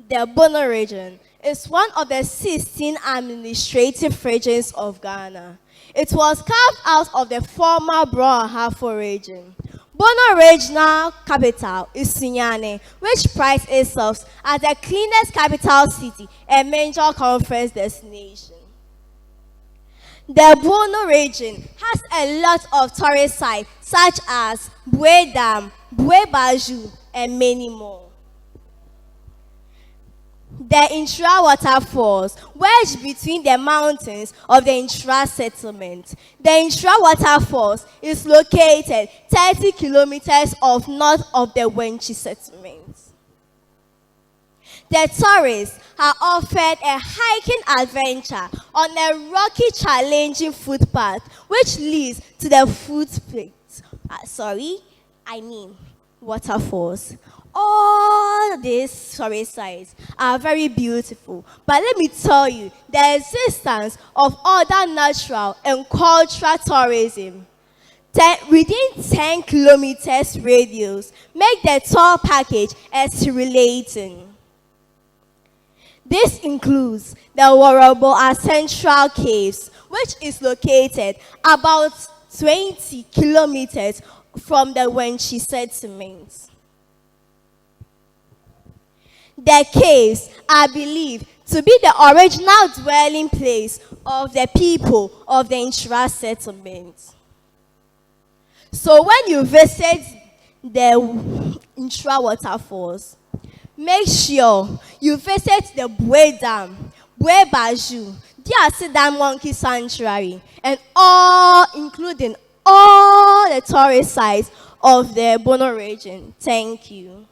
The Bono region is one of the 16 administrative regions of Ghana. It was carved out of the former Brong-Ahafo region. Bono regional capital is Sunyani, which prides itself as the cleanest capital city and major conference destination. The Bono region has a lot of tourist sites such as Bue Dam, Bue Baju, and many more. The Nchiraa waterfalls, wedged between the mountains of the Nchiraa settlement. The Nchiraa waterfalls is located 30 kilometers north of the Wenchi settlement. The tourists are offered a hiking adventure on a rocky, challenging footpath which leads to the waterfalls. All these tourist sites are very beautiful, but let me tell you, the existence of other natural and cultural tourism within 10 kilometers radius make the tour package exhilarating. This includes the Warabo Central Caves, which is located about 20 kilometers from the Wenchi settlement. The caves are believed to be the original dwelling place of the people of the Nchiraa settlement. So when you visit the Nchiraa waterfalls, make sure you visit the Bue Dam, Bue Baju, the Monkey Sanctuary, and including all the tourist sites of the Bono region. Thank you.